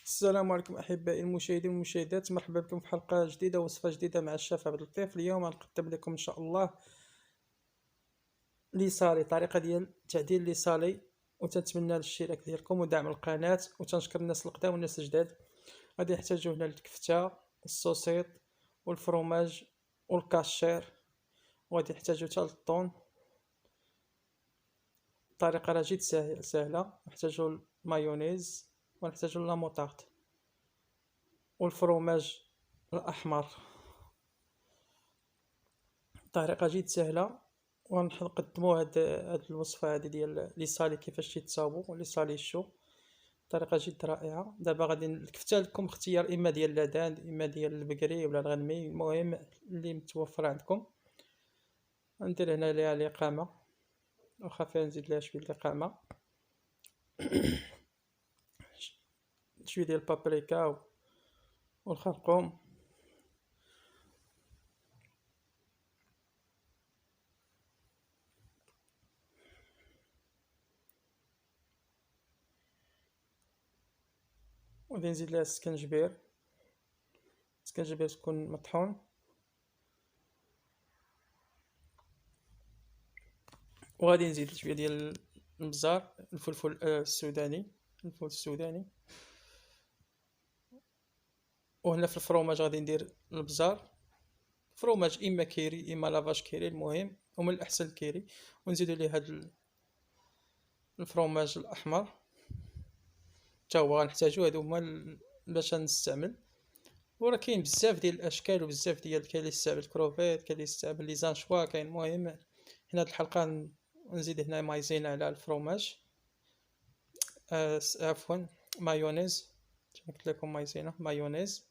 السلام عليكم أحبائي المشاهدين والمشاهدات، مرحبا بكم في حلقة جديدة ووصفة جديدة مع الشيف عبد اللطيف. اليوم غنقدم لكم إن شاء الله لي صالي، طريقة ديال تعديل لي صالي، وتنتمنى الاشتراك ديالكم ودعم القناة، وتنشكر الناس القدام والناس الجداد. غادي نحتاجو هنا الكفتة، السوسيط والفرomاج والكاشير، وغادي نحتاجو حتى الطون. الطريقة راه جد سهلة. نحتاجو المايونيز ونحتاجو لا موطارد والفرomاج الأحمر. طريقة جد سهلة، ونقدمو هاد الوصفة هادي ديال لي صالي كيفاش تيتصاوبو لي صالي الشو. طريقة جد رائعة. دابا غادي الكفتة لكم اختيار اما ديال لادان اما ديال البقري ولا الغنمي، المهم اللي متوفر عندكم. ندير هنا ليها الإقامة، واخا فيها نزيد ليها شوية الإقامة، شوية ديال البابريكا والخرقوم. وغادي نزيد ليها السكنجبير تكون مطحون. وغادي نزيد شويه ديال البزار، الفلفل السوداني، الفلفل السوداني. وهنا في الفرomاج غادي ندير البزار، فروماج اما كيري اما لافاش كيري، المهم ومن الاحسن الكيري. ونزيدو ليه هاد الفرomاج الاحمر حتى هو غنحتاجو، هادو هما باش نستعمل. وراه كاين بزاف ديال الاشكال وبزاف ديال، كاين اللي يستعمل كروفيت، كاين اللي يستعمل لي زانشوا، كاين. المهم هنا هاد الحلقه نزيد هنا مايزينا على الفرomاج، عفوا مايونيز. قلت لكم مايزينا مايونيز.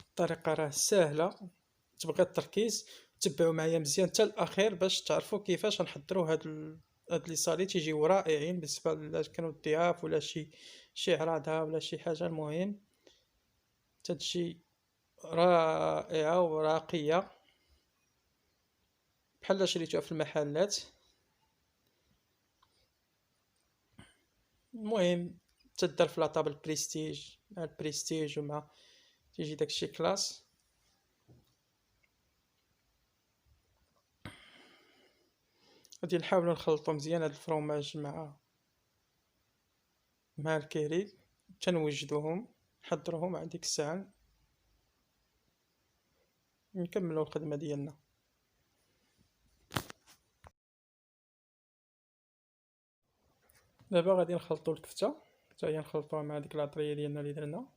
الطريقه راه سهله، تبغي التركيز. تبعوا معايا مزيان حتى الاخير باش تعرفوا كيفاش نحضروا هاد لي صالي. تيجيو رائعين بالنسبه الا كانوا الضياف ولا شي عراضه ولا شي حاجه. المهم تتجي رائعه وراقيه بحال شريتوها في المحلات. المهم تدار في لاطابل بريستيج، مع البريستيج ومع تيجي داكشي كلاس. غادي نحاولوا نخلطوا مزيان هاد الفرomاج مع الكيري، تنوجدوهم نحضروهم. عند ديك الساعه نكملوا الخدمه ديالنا. دابا غادي نخلطوا الكفته حتى هي نخلطوها مع ديك العطريه ديالنا اللي درنا.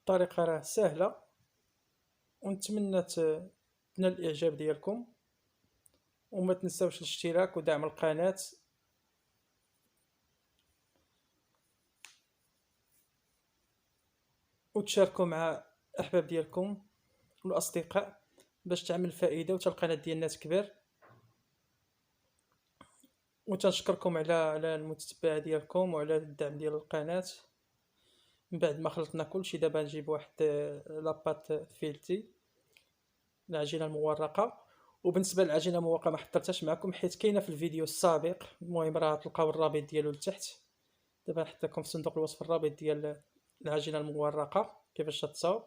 الطريقه راه سهله، ونتمنى تنال الاعجاب ديالكم. وما تنساوش الاشتراك ودعم القناه، وتشاركوا مع الاحباب ديالكم والاصدقاء باش تعمل فائده وتا القناه ديالنا تكبر. وتنشكركم على المتتبعه ديالكم وعلى الدعم ديال القناه. من بعد ما خلطنا كلشي، دابا نجيب واحد لاباط فيلتي، العجينه المورقه. وبالنسبه للعجينه المورقه ما حضرتهاش معكم حيت كاينه في الفيديو السابق، المهم راه تلقاو الرابط ديالو لتحت. دابا نحط لكم في صندوق الوصف الرابط ديال العجينه المورقه، كيفاش تتصاوب،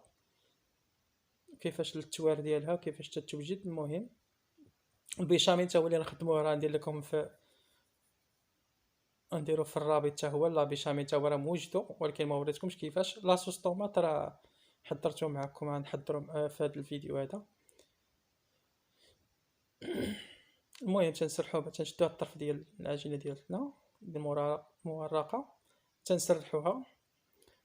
كيفاش التوار ديالها، كيفاش تتوجد. المهم البيشاميل حتى هو اللي نخدموه راه ندير لكم في، نديرو في الرابط حتى هو. لا بيشاميل حتى هو راه موجدو، ولكن ما وريتكمش كيفاش. لاصوص طوماط راه حضرته معكم، غنحضرو في هذا الفيديو هذا. المهم تنسرحوها، تنشدو هاد الطرف ديال العجينه ديالنا المورقه، تنسرحوها.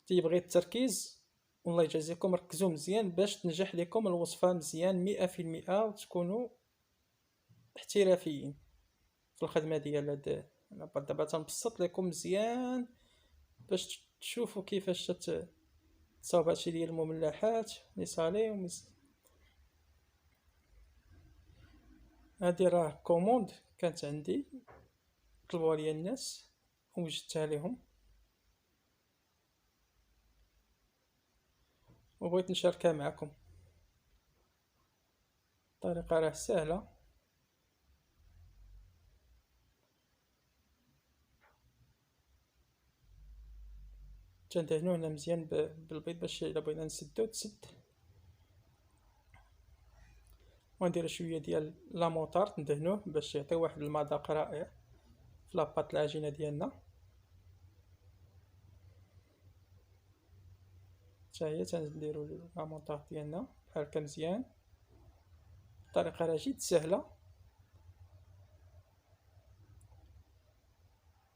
تيبغي التركيز، والله يجازيكم ركزوا مزيان باش تنجح لكم الوصفه مزيان 100%، وتكونوا احترافيين في الخدمه ديال هاد. انا دابا تنبسط لكم مزيان باش تشوفوا كيفاش تصاوب هادشي ديال المملحات لي صالي هادي راه كوموند كانت عندي، طلبوها ليا الناس ووجدتها لهم، وبغيت نشاركها معكم. الطريقه راه سهله. تندهنوه هنا مزيان بالبيض باش الا بغينا نسدو تسد. وندير شويه ديال لا موطارد ندهنوه باش يعطي واحد المذاق رائع في لاباط العجينه ديالنا. حتى هي تنديرو لا موطارد ديالنا بحال هكا مزيان. الطريقه راه جد سهله،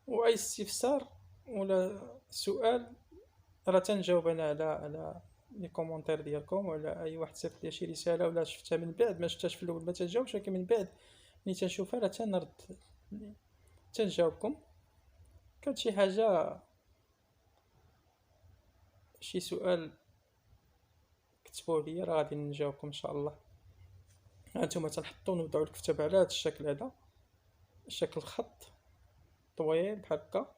واي استفسار ولا سؤال راه تنجاوب انا على لي كومونتير ديالكم، ولا اي واحد صيفط لي شي رساله ولا شفتها من بعد ما شفتهاش في الاول ما تنجاوبش، ولكن من بعد ملي تنشوفها راه تنرد تنجاوبكم. كانت شي حاجه شي سؤال كتبوه ليا راه غادي نجاوبكم ان شاء الله. هانتوما تنحطو نوضعو الكتاب على هذا الشكل هذا، شكل خط طويل بحال هكا،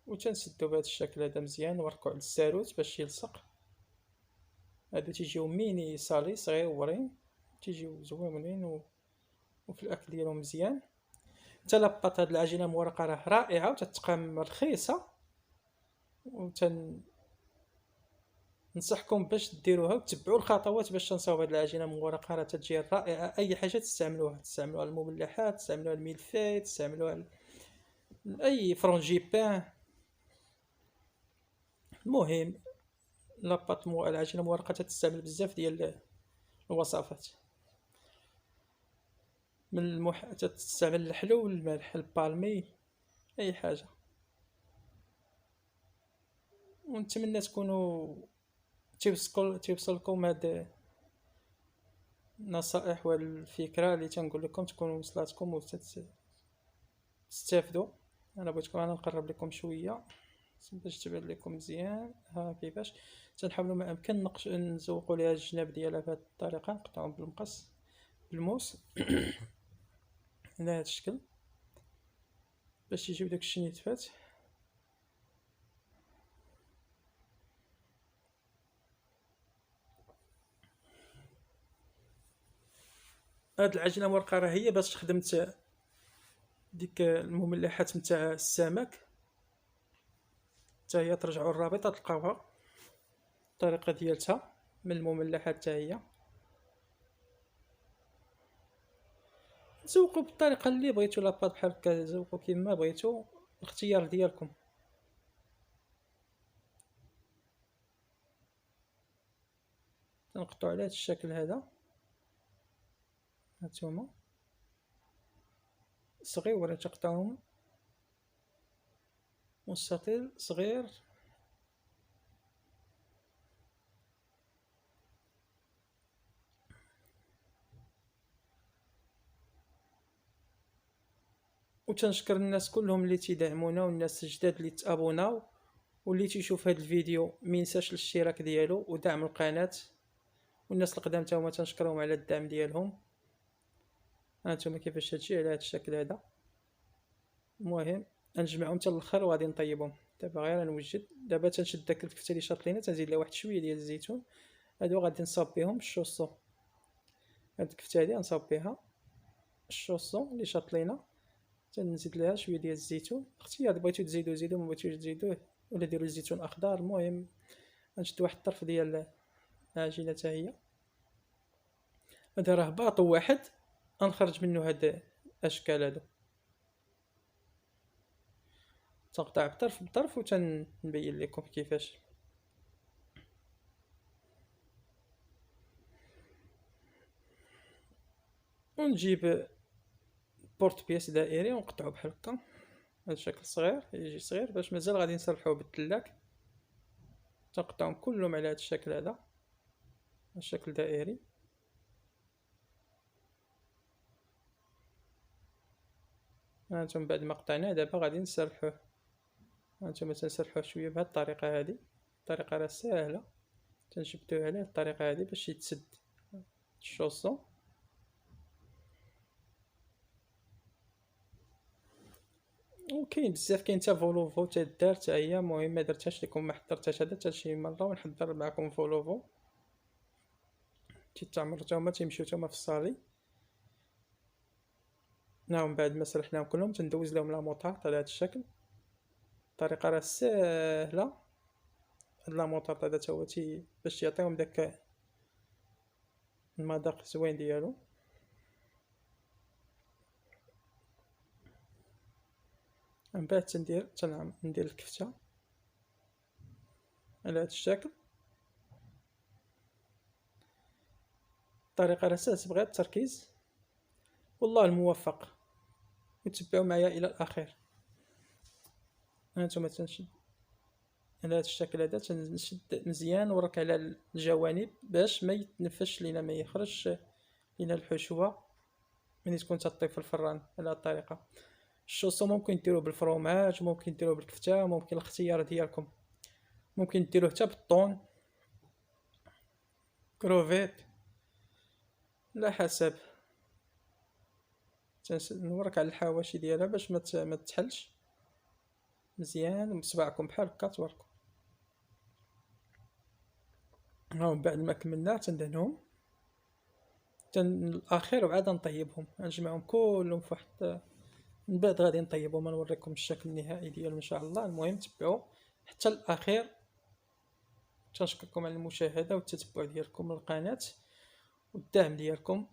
و تنسدو بهذا الشكل هذا مزيان ونركو على الساروت باش يلصق. هادو تيجيو ميني صالي صغيورين، تيجيو زوينين وفي الاكل ديالهم مزيان. حتى لاباط هاد العجينه المورقه راه رائعه وتتقام رخيصه، ننصحكم باش ديروها وتتبعوا الخطوات باش تنصاوب هاد العجينه المورقه. راه تتجي رائعه، اي حاجه تستعملوها المملحات، تستعملوها الملفاي، تستعملوها اي فرونجيبان. المهم لاباط العجينه المورقه تستعمل بزاف ديال الوصفات، من تستعمل الحلو والملح البالمي اي حاجه. ونتمنى تكونوا توصلكم هاد النصائح والفكره اللي تنقول لكم تكونوا وصلاتكم وتستافدوا. انا بغيتكم انا نقرب لكم شويه باش تبان لكم مزيان ها كيفاش تنحاولوا ما امكن نزوقوا ليها الجناب ديالها بهذه الطريقه، نقطعوهم بالمقص بالموس على هذا الشكل باش يجيو داك الشنيتفات. هاد العجينه المرقه راه هي باش خدمت ديك المملحات نتاع السمك، حتى هي ترجعوا الرابطه تلقاوها الطريقه ديالتها من المملحات حتى هي. تزوقوا بالطريقه اللي بغيتو، لاباط بحال هكا تزوقوا كيما بغيتو، الاختيار ديالكم. تنقطعوا على هذا الشكل هذا، هانتوما صغير ولا تقطعهم مستطيل صغير. وتنشكر الناس كلهم اللي تيدعمونا والناس الجداد اللي تابوناو، واللي تيشوف هذا الفيديو ما ينساش الاشتراك ديالو ودعم القناه. والناس القدام تا هما تنشكرهم على الدعم ديالهم. هانتوما كيفاش هادشي على هذا الشكل هذا. المهم نجمعهم حتى الاخر وغادي نطيبهم. دابا غير نوجد، دابا تنشد داك الكفته اللي شاط لينا تنزيد لها واحد شويه ديال الزيتون. هادو غادي نصاوب بهم الشوصو، هاد الكفته هادي غنصاوب بها الشوصو اللي شاط لينا، تنزيد لها شويه ديال الزيتون. اختيار بغيتو تزيدو زيدو، ما بغيتوش تزيدوه ولا ديروا الزيتون اخضر. المهم غنشد واحد الطرف ديال العجينه حتى هي. هذا راه باطو واحد غنخرج منه هاد الاشكال هادو، تنقطع بطرف بطرف وتنبين لكم كيفاش. ونجيب بورت بياس دائري ونقطعو بحال هكا هاد الشكل صغير، يجي صغير باش مازال غادي نسرحوه بالدلاك. تنقطعهم كلهم على هاد الشكل هذا، الشكل دائري. هانتوما بعد ما قطعناه دابا غادي نسرحوه. هانتوما تنسرحوه شويه بهاد الطريقه هادي. الطريقه راه ساهله، تنجبدوه على هاد الطريقه هادي باش يتسد الشوصو. وكاين بزاف، كاين حتى فولوفو تدار حتى هي. المهم ما درتهاش لكم، ما حضرتهاش هذا حتى شي مره، ونحضر معكم فولوفو تيتعمر حتى هما تيمشيو حتى هما في الصالي. نعم بعد ما سرحناهم كلهم تندوز لهم لا موطارد على هذا الشكل. الطريقة راه ساهلة. هاد لاموطارد هذا تا هو باش يعطيهم داك المذاق زوين ديالو. من بعد ندير الكفتة على هاد الشكل. الطريقة راه ساهلة، تبغي التركيز. والله الموفق، وتبعوا معايا الى الاخير. هانتوما تنشد على هاد الشكل هذا، تنشد مزيان ورك على الجوانب باش ما يتنفش لينا، ما يخرجش لينا الحشوه ملي تكون تطيب في الفران. على هاد الطريقه الشوصو ممكن ديروه بالفرomاج، ممكن ديروه بالكفته، ممكن الاختيار ديالكم. ممكن ديروه حتى بالطون، كروفيت، على حسب. نورك على الحواشي ديالها باش ما تحلش مزيان بصبعكم بحال هكا توركو. ها من بعد ما كملنا تندهنهم الاخير، وعاد نطيبهم، نجمعهم كلهم في واحد. من بعد غادي نطيبهم، نوريكم الشكل النهائي ديالهم ان شاء الله. المهم تبعوا حتى الاخير. تنشكركم على المشاهده والتتبع ديالكم للقناه والدعم ديالكم.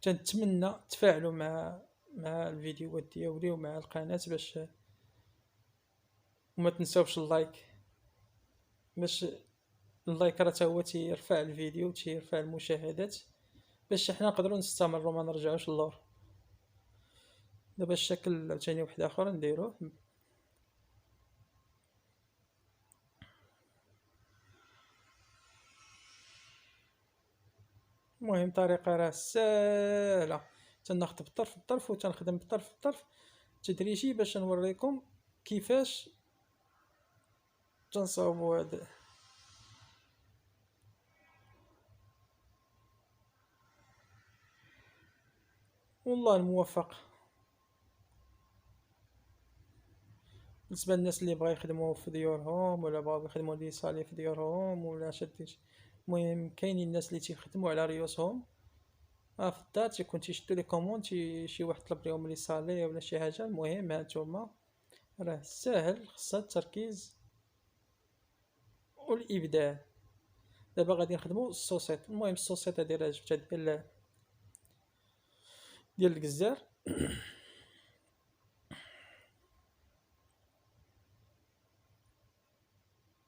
تنتمنى تفاعلوا مع الفيديوهات ديالي ومع القناه، باش وما تنساوش اللايك. باش اللايك راه هو تيرفع الفيديو وتيرفع المشاهدات، باش حنا نقدروا نستمروا ما نرجعوش اللور. دابا الشكل عاوتاني واحد اخر نديروه. المهم طريقه راه ساهله، تناخذ بالطرف بالطرف وتنخدم بالطرف بالطرف تدريجي باش نوريكم كيفاش تنصاوبوا هذا. والله الموفق. بالنسبه للناس اللي بغا يخدموا في ديورهم، ولا بغاو يخدموا لي صالي في ديورهم، ولا شديت. المهم كاينين الناس اللي تيخدموا على ريوسهم في الدار، تيكون تيشدوا لي كوموند، شي واحد طلب ليهم لي صالي ولا شي حاجه. المهم هانتوما راه ساهل، خاصها التركيز والابداع. دابا غادي نخدموا الصوصيط. المهم الصوصيط هادي راه جبتها ديال الكزار.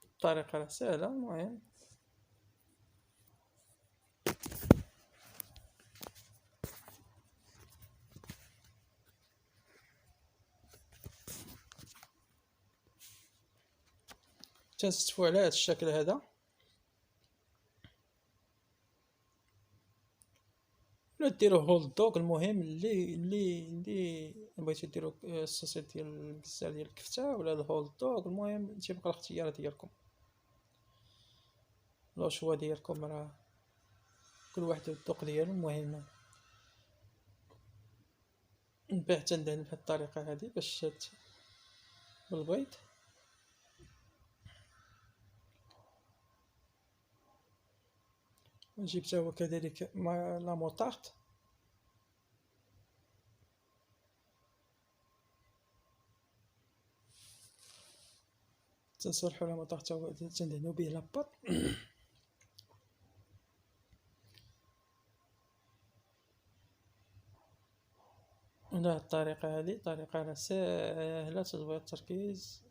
الطريقه راه ساهله. المهم تنستفوا على هذا الشكل هذا، ولا ديروا هولد دوغ. المهم اللي بغيتو ديروا الصوصيط ديال الكزار ديال الكفته ولا الهولد دوغ. المهم تيبقى الاختيار ديالكم، لو شوا ديالكم، راه كل واحد والذوق ديالو. المهم من بعد تندهن بهاد الطريقه هذه باش بالبيض. نجيب حتى هو كذلك مع لا موطارد. تنصلحوا لا موطارد حتى هو تندهنوا به لاباط. على الطريقه هذه، طريقه راه ساهله، تبغي التركيز.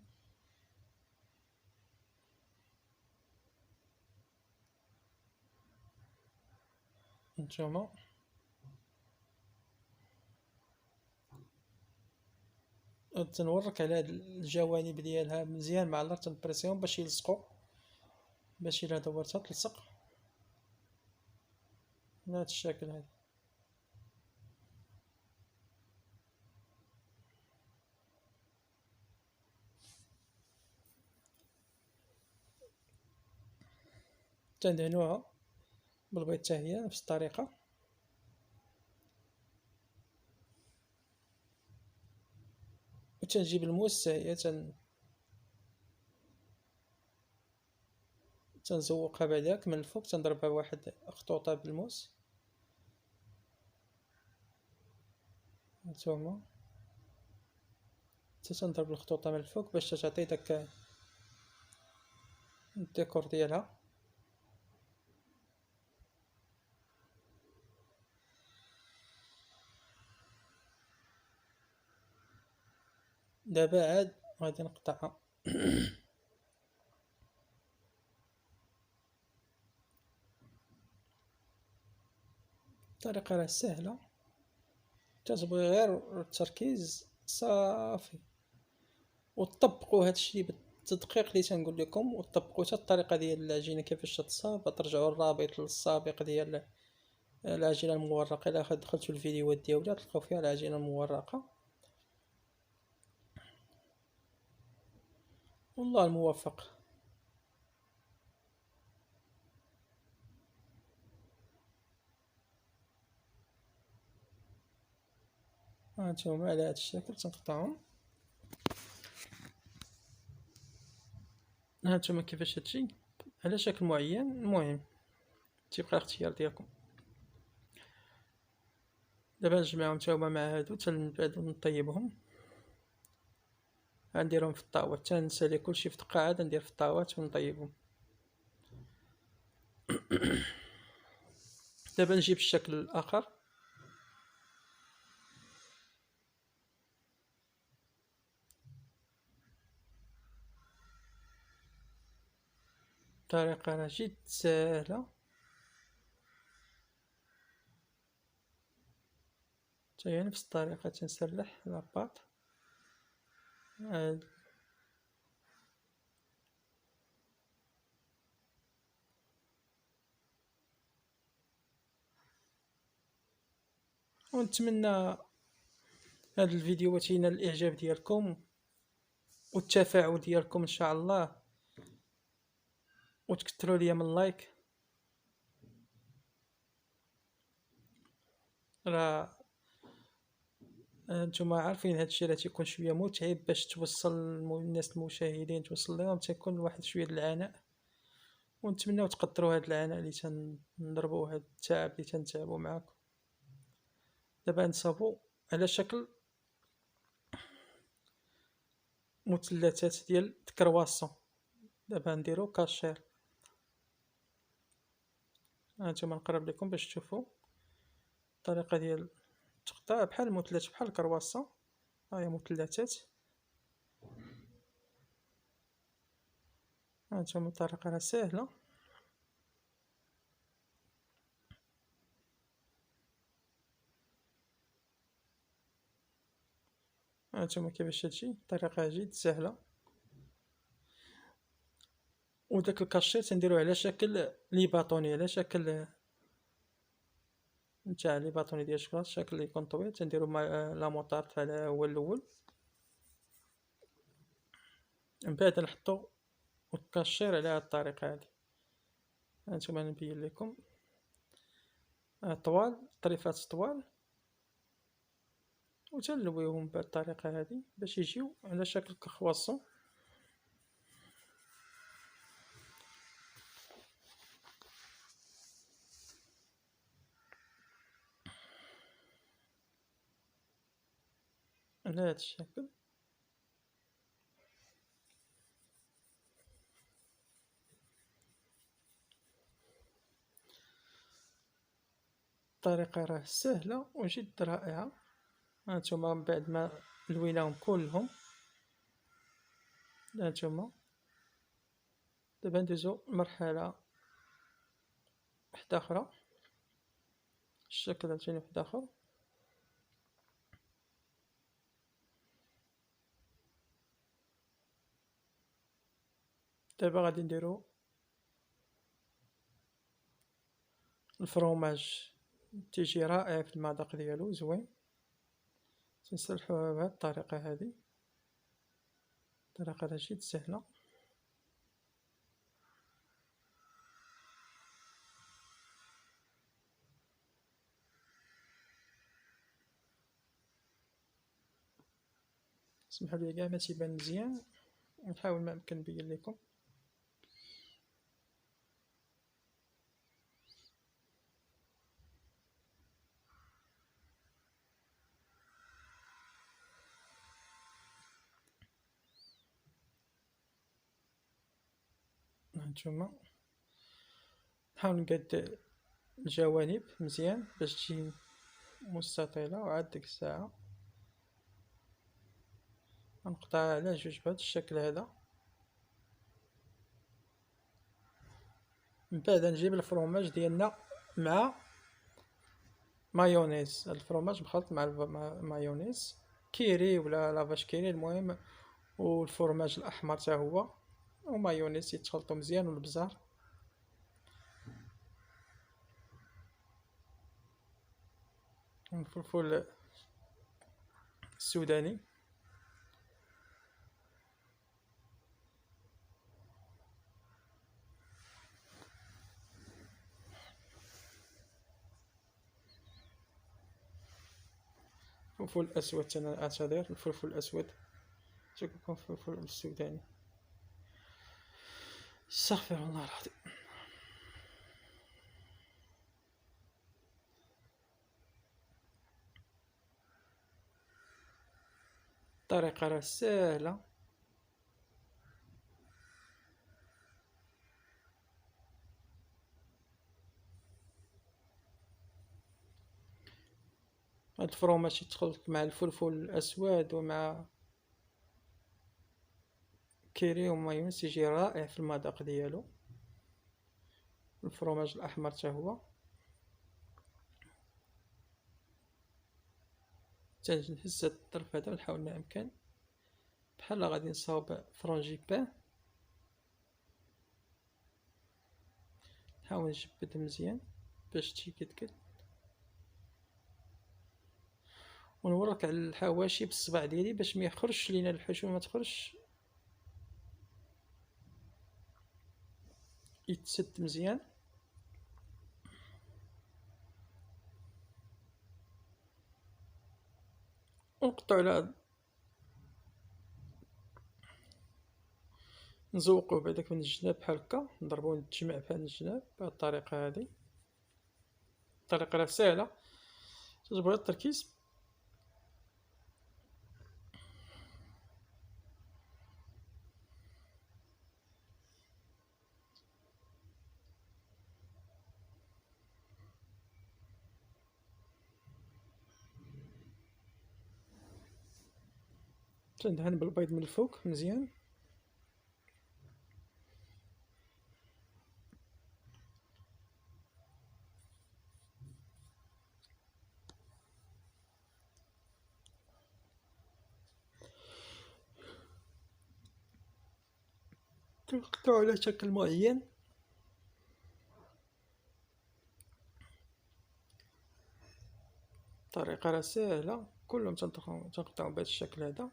نتوما تنورك على هاد الجوانب ديالها مزيان مع النار، تنبريسيهم باش يلصقوا، باش الا دورتها تلصق بهذا الشكل هذا. تندهنوها بالبيض حتى هي نفس الطريقه. وتنجيب الموس هي تنزوقها بعداك من الفوق، تنضربها واحد خطوطه بالموس. هانتوما حتى تنضرب الخطوطه من الفوق باش تعطي داك الديكور ديالها. دابا عاد غادي نقطعها. الطريقه راه سهله، كتبغي غير التركيز صافي، وطبقوا هادشي بالتدقيق اللي تنقول لكم، وطبقوا حتى الطريقه ديال العجينه كيفاش تتصاب. ترجعوا الرابط السابق ديال العجينه المورقه، الا دخلتوا الفيديوهات ديالها تلقاو فيها العجينه المورقه. والله الموفق. هانتوما على هذا الشكل تنقطعهم. هانتوما كيفاش تجي على شكل معين. المهم تيبقى الاختيار ديالكم. دابا نجمعهم حتى هما مع هادو حتى من بعد نطيبهم. غنديرهم في الطاوة، حتى نسالي كلشي في دقة عاد ندير في الطاوات ونطيبهم. دابا نجيب الشكل الاخر. الطريقة راه جد ساهلة، حتى هي نفس الطريقة. تنسلح لاباط عاد ونتمنى هاد الفيديوهات ينال الاعجاب ديالكم والتفاعل ديالكم ان شاء الله، وتكثروا ليا من لايك. راه نتوما عارفين هادشي راه تيكون شويه متعب باش توصل الناس المشاهدين، توصل لهم تيكون واحد شويه العناء، ونتمنىو تقدروا هاد العناء اللي تنضربوا، هاد التعب اللي تنتعبوا معاكم. دابا نصاوبوا على شكل مثلثات ديال الكرواسون. دابا نديرو كاشير. هانتوما نقرب لكم باش تشوفوا الطريقه ديال تقطع بحال المثلث بحال الكرواسون. هاهي مثلثات. هانتوما الطريقه راه ساهله. هانتوما كيفاش تجي الطريقه جد سهله. وداك الكاشير تنديروه على شكل لي باطوني، على شكل نتاع لي باطوني ديال الشكلاط، الشكل اللي يكون طويل تنديرو مع لا موطارد على هو الاول. من بعد نحطو الكاشير على هاد الطريقه هادي. هانتوما نبين لكم طوال طريفات طوال، وتنلويهم بهاد الطريقه هادي باش يجيو على شكل كرواسون. على هاد الشكل. الطريقه راه سهله وجد رائعه. هانتوما من بعد ما لويناهم كلهم، هانتوما دابا ندوزو لمرحله وحده اخرى. الشكل عاوتاني واحد اخر. دابا غادي نديرو الفرomاج، تيجي رائع في المذاق ديالو زوين. تنسلحوها بهاد الطريقه هادي. الطريقه راه جد سهله. سمحوا لي كاع ما تيبان مزيان، نحاول ما يمكن نبين لكم. هانتوما نحاول نقاد الجوانب مزيان باش تجي مستطيلة، وعاد ديك الساعة غنقطعها على جوج بهذا الشكل هذا. من بعد نجيب الفرomاج ديالنا مع مايونيز. هاد الفرomاج مخلط مع مايونيز كيري ولا لافاش كيري المهم، والفرماج الاحمر حتى هو، ومايونيز يتخلطوا مزيان، والبزار والفلفل السوداني. الفلفل الاسود انا اعتذر، الفلفل الاسود شكون الفلفل السوداني، استغفر الله العظيم. الطريقة راه ساهلة، هاد الفرomاج يتخلط مع الفلفل الاسود ومع كيري ومايونيز يجي رائع في المذاق ديالو. الفرomاج الاحمر حتى هو تنهز هاد الطرف هذا ونحاول ما امكن بحال غادي نصاوب فرونجيبان، نحاول نجبد مزيان باش تيكدكد، ونورك على الحواشي بالصبع ديالي باش ما يخرجش لينا الحشوه، ما تخرجش، يتسد مزيان. ونقطعو على نزوقوه بعداك من الجناب بحال هكا، نضربوه نتجمع بحال الجناب بهاد الطريقه هادي. الطريقه راه ساهله، تجبر التركيز. تندهن بالبيض من الفوق مزيان. تقطعو على شكل معين. الطريقه راه ساهله، كلهم تنقطعو بهذا الشكل هذا.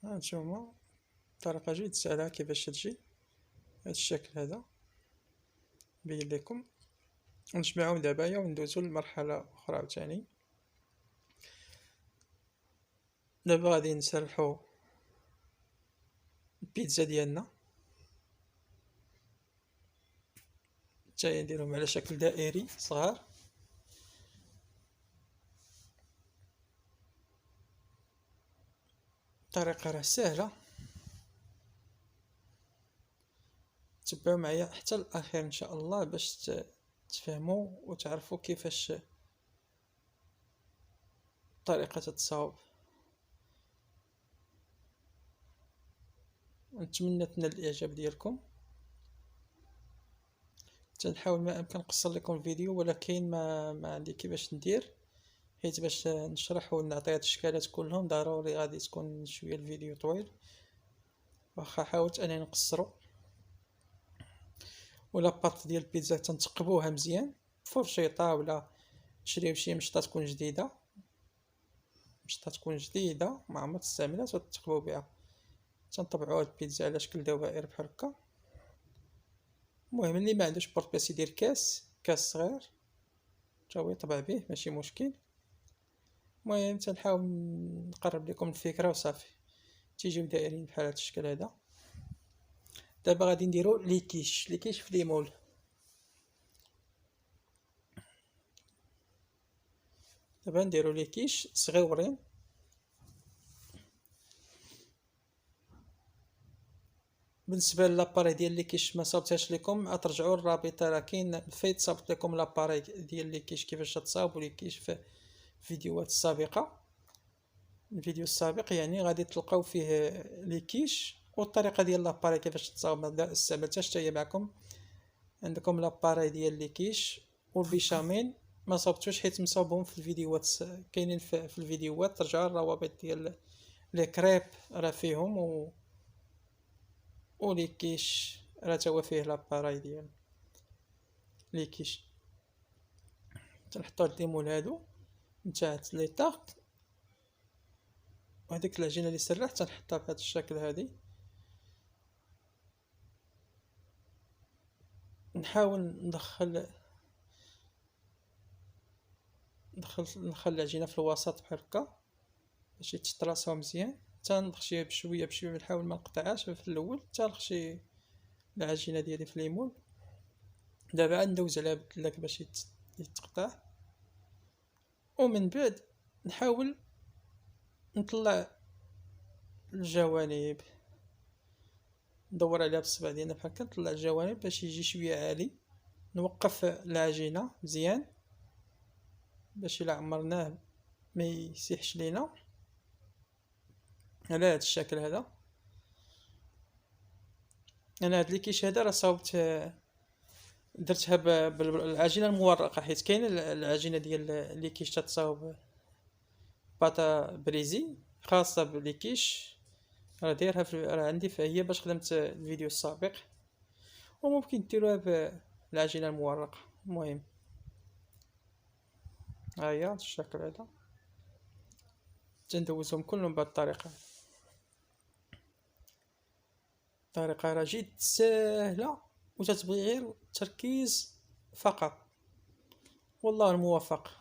هانتوما طريقه جد سهله كيفاش تجي هذا الشكل هذا، بين لكم. نجمعهم دابا وندوزو لمرحله اخرى عاوتاني. دابا غادي نسرحو البيتزا ديالنا، حتى نديرهم على شكل دائري صغار. الطريقه راه سهله، تبعوا معايا حتى الاخير ان شاء الله باش تفهموا وتعرفوا كيفاش الطريقه تتصاوب. نتمنى تنال الاعجاب ديالكم. تنحاول ما امكن نقصر لكم الفيديو، ولكن ما عندي كيفاش ندير، حيت باش نشرح ونعطي هاد الاشكالات كلهم ضروري غادي تكون شويه الفيديو طويل، واخا حاولت انني نقصرو. ولا بارت ديال البيتزا تنتقبوها مزيان بفرشيطه، ولا تشريو شي مشطه تكون جديده، مشطه تكون جديده ما عمرك تستعملها وتتقبو بها. تنطبعوا هاد البيتزا على شكل دوائر بحال هكا. المهم اللي ما عندوش بورطبيس يدير كاس صغير تا هو يطبع به، ماشي مشكل. المهم تنحاول نقرب لكم الفكره وصافي، تيجيو دايرين بحال هاد الشكل هذا. دابا غادي نديرو لي كيش في ليمول. دابا نديرو لي كيش صغيورين. بالنسبه للاباري ديال لي كيش ما صاوبتهاش لكم، ترجعوا للرابطه، راه كاين فايت صاوبت لكم لاباري ديال لي كيش كيفاش تصاوبوا لي كيش في الفيديوهات السابقه. الفيديو السابق يعني غادي تلقاو فيه لي كيش والطريقه ديال لاباري كيفاش تصاوب. ما استعملتهاش حتى هي معكم. عندكم لاباري ديال لي كيش والبيشاميل ما صاوبتوش حيت مصاوبهم في الفيديوهات، كاينين في الفيديوهات. ترجعوا الروابط ديال لي كريب راه فيهم ولي كيش راه تا هو فيه لاباراي ديال لي كيش. تنحطو هاد ليمون هادو من تحت لي طاغط، وهاديك العجينه اللي سرحت تنحطها بهذا الشكل هادي. نحاول ندخل العجينه في الوسط بحال هكا باش يتطراسوا مزيان. تنخشيها بشويه بشويه، نحاول ما نقطعهاش في الاول حتى نخشي العجينه ديالي في الليمون. دابا عاد ندوز عليها بالدلاك باش يتقطع، ومن بعد نحاول نطلع الجوانب، ندور عليها بالصبع ديالنا بحال هكا، نطلع الجوانب باش يجي شويه عالي. نوقف العجينه مزيان باش الا عمرناه ما يسيحش لينا على هذا الشكل هذا. انا هاد لي كيش هذا راه صاوبت، درتها بالعجينه المورقه، حيت كاين العجينه ديال لي كيش تتصاوب باتا بريزي خاصه بلي كيش، راه دايرها راه عندي فهي باش خدمت الفيديو السابق. وممكن ديروها بالعجينه المورقه. المهم ها هي الشكل هذا، تندوزهم كلهم بهذه الطريقه. الطريقه راه جد ساهله وتتبغي غير تركيز فقط. والله الموفق.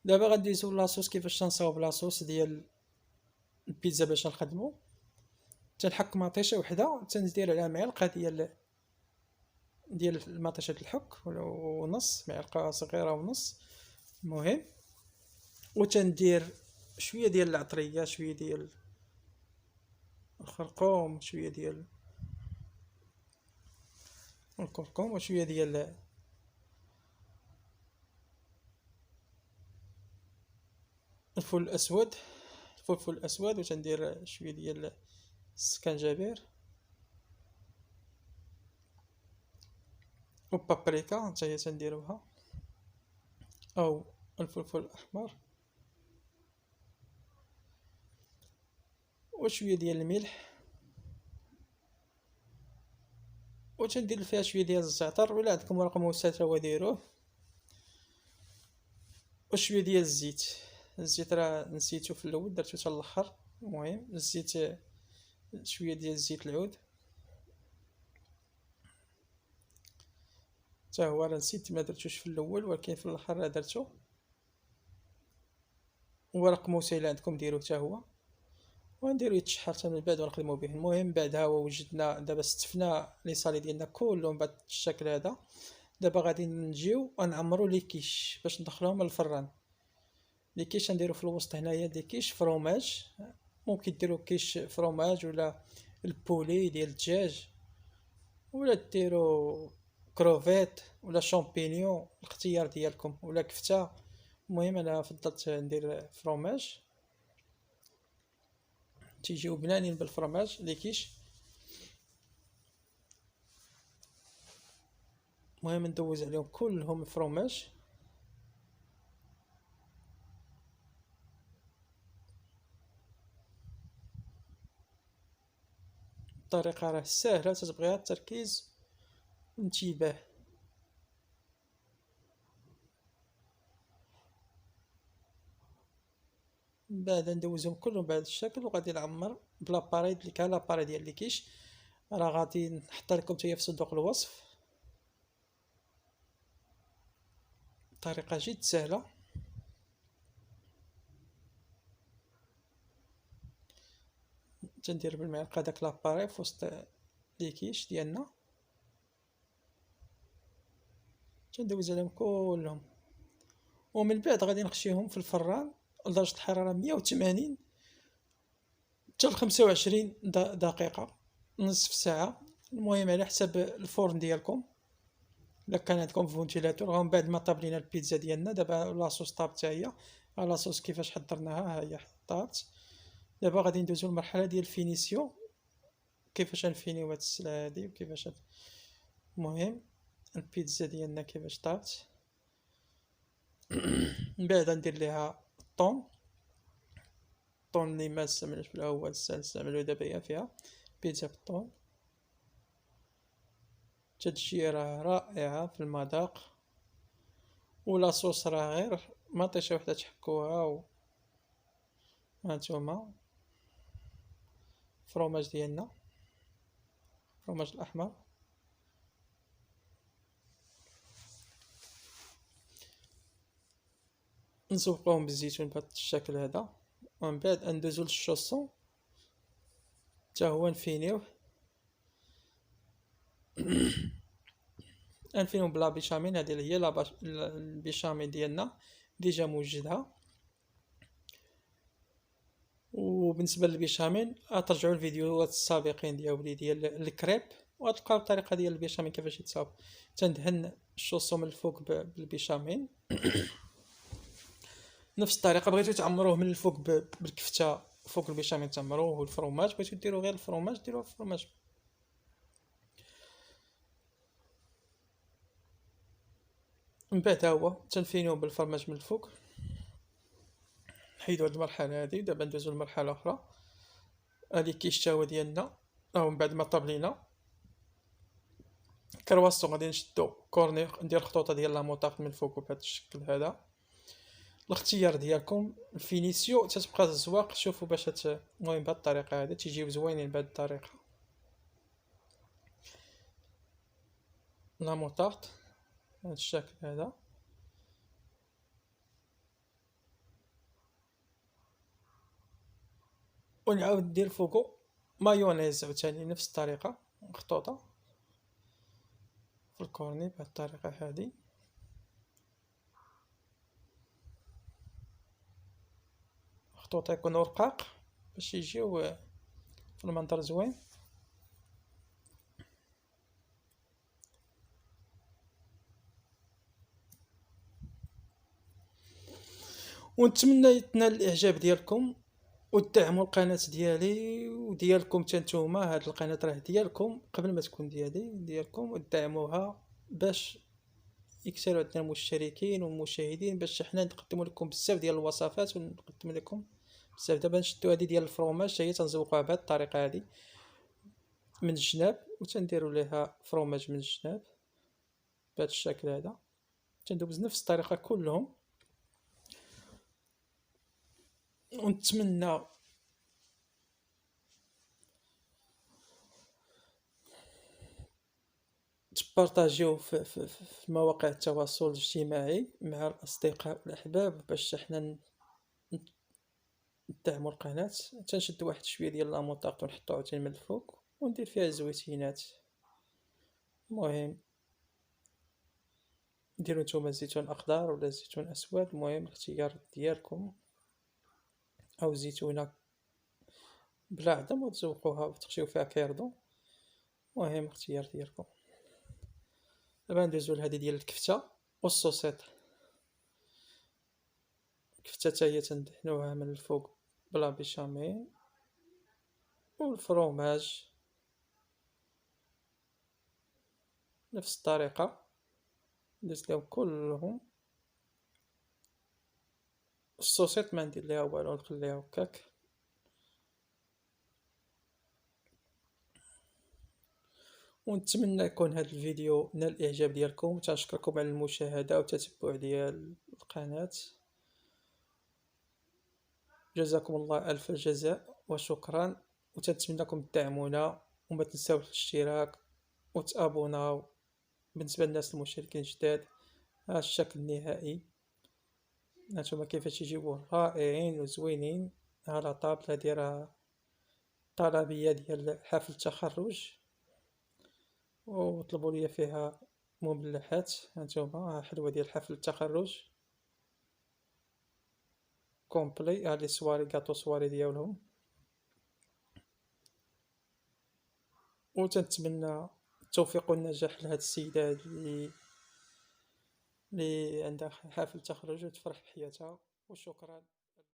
دابا غندوزو لاصوص. كيفاش تنصاوب لاصوص ديال البيتزا باش نخدمو؟ تنحك مطيشه وحده، تندير عليها معلقه ديال المطيشه الحك ونص معلقه صغيره ونص. المهم وتندير شويه ديال العطريه، شويه ديال الخرقوم، شويه ديال الكركم، وشويه ديال الفول الاسود. الفلفل الاسود، وتندير شويه ديال السكنجبير وبابريكا حتى هي تنديروها، او الفلفل الاحمر، وشويه ديال الملح، وتندير فيها شويه ديال الزعتر، ولا عندكم ورق موسى تا هو ديروه، وشويه ديال الزيت. الزيت راه نسيتو في الاول، درتو حتى الاخر. المهم الزيت، شويه ديال الزيت العود حتى هو راه نسيت ما درتوش في الاول، ولكن في الاخر راه درتو. ورق موسى الا عندكم ديروه حتى هو، ونديرو يتشحر حتى من بعد ونخدمو به. المهم بعدها وجدنا دابا استفنا لي صالي ديالنا كلهم بهذا الشكل هذا. دابا غادي نجيو ونعمرو لي كيش باش ندخلوهم للفران. لي كيش نديرو في الوسط هنايا دي كيش فروماج، ممكن ديرو كيش فروماج ولا البولي ديال الدجاج، ولا ديرو كروفيت ولا شامبينيون، الاختيار ديالكم، ولا كفته. المهم انا فضلت ندير فروماج، تيجيو بنانين بالفرماج لي كيش. المهم ندوز عليهم كلهم الفرماج. الطريقه راه ساهله، تتبغيها التركيز وانتباه. بعد ندوزهم كلهم بهذا الشكل، وغادي نعمر بلاباري اللي كان لاباري ديال لي كيش. راه غادي نحط لكم حتى في صندوق الوصف. طريقه جد سهله. تندير بالمعلقه داك لاباري في وسط لي كيش ديالنا، تندوز عليهم كلهم، ومن بعد غادي نخشيهم في الفران لدرجة الحرارة 180 حتى ل 25 دقيقة، نصف ساعة. المهم على حسب الفرن ديالكم، الا كان عندكم فونتيلاتور. ومن بعد ما طاب لينا البيتزا ديالنا، دابا لاصوص طابت حتى هي. لاصوص كيفاش حضرناها ها هي طابت. دابا غادي ندوزو للمرحلة ديال الفينيسيون، كيفاش نفينيو هاد السلعة هادي وكيفاش المهم البيتزا ديالنا كيفاش طابت. من بعد ندير ليها الطون اللي ما استعملوش في الاول، نستعملو دابا فيها بيتزا بالطون. تتجي راه رائعة في المذاق، ولا صوص راه غير مطيشة وحدة تحكوها هانتوما الفرomاج ديالنا، الفرomاج الاحمر. نزوقوهم بالزيتون بهذا الشكل هذا، ومن بعد ندوزو للشوسون حتى هو نفينيوه بلا بيشاميل. هذه هي البيشاميل ديالنا ديجا موجدها. وبالنسبه للبيشاميل ترجعوا الفيديوهات السابقين ديالي ديال الكريب، وغتلقاو الطريقه ديال البيشاميل كيفاش يتصاوب. تندهن الشوسون من الفوق بالبيشاميل نفس الطريقه. بغيتو تعمروه من الفوق بالكفته فوق البيشاميل تعمروه، والفرomاج بغيتو ديروا غير الفرomاج ديروه الفرomاج. من بعد هو تنفينيو بالفرماج من الفوق. نحيدو هاد المرحله هادي، دابا ندوزو لمرحله اخرى. هادي كيشتاوى ديالنا، من بعد ما طاب لينا كرواسو غادي نشدو كورني، ندير الخطوطه ديال لاموطارد من الفوق بهذا الشكل هذا. الاختيار ديالكم الفينيسيو تتبقى الزواق. شوفوا باش المهم بهذه الطريقه هذه تيجيو زوينين بهذه الطريقه. لاموطارد بهذا الشكل هذا، ونعاود ندير فوقو مايونيز عاوتاني نفس الطريقه، خطوطه في الكورني بهذه الطريقه هذه. خطوط يكونوا رقاق باش يجيو في المنظر زوين. ونتمنى يتنال الاعجاب ديالكم، ودعموا القناه ديالي وديالكم حتى نتوما. هاد القناه راه ديالكم قبل ما تكون ديالكم، ودعموها باش يكثروا عندنا المشتركين والمشاهدين، باش حنا نقدموا لكم بزاف ديال الوصفات ونقدم لكم بزاف. دابا نشدو هذه ديال الفرomاج هي تنزوقوها بهذه الطريقه هذه من الجناب، وتنديروا ليها فرomاج من الجناب بهذا الشكل هذا. تندوز نفس الطريقه كلهم. ونتمنى تبارطاجيو في مواقع التواصل الاجتماعي مع الاصدقاء والاحباب باش حنا ندعموا القناه. تنشد واحد شويه ديال لاموطارد ونحطو عاوتاني من الفوق، وندير فيها زويتينات. المهم ديروا نتوما زيتون اخضر ولا زيتون اسود، المهم الاختيار ديالكم. او زيتونه بلا عظم وتزوقوها وتخشيو فيها كيردو، المهم اختيار ديالكم. دابا ندوزو لهادي ديال الكفته والصوصيط. الكفته حتى هي تندهنوها من الفوق بلا بيشاميل، والفرomاج نفس الطريقه ندير لهم كلهم. الصوصيط ما ندير ليها والو، نخليها هكاك. ونتمنى يكون هذا الفيديو نال الاعجاب ديالكم. تنشكركم على المشاهده والتتبع ديال القناه. جزاكم الله الف الجزاء وشكرا، وتنتمنىكم تدعمونا وما تنساوش الاشتراك وتابوناو. بالنسبه للناس المشتركين جداد، ها الشكل النهائي، هانتوما كيفاش يجيبوه رائعين وزوينين. ها لا طابل هادي راه طلبيه ديال حفل التخرج، وطلبوا لي فيها مملحات هانتوما، ها حلوة ديال حفل التخرج كومبلي، ها لي سواري كاطو سواري ديالهم. وتنتمنى التوفيق والنجاح لهاد السيدة هادي اللي عندها حفل تخرج وتفرح بحياتها. وشكرا.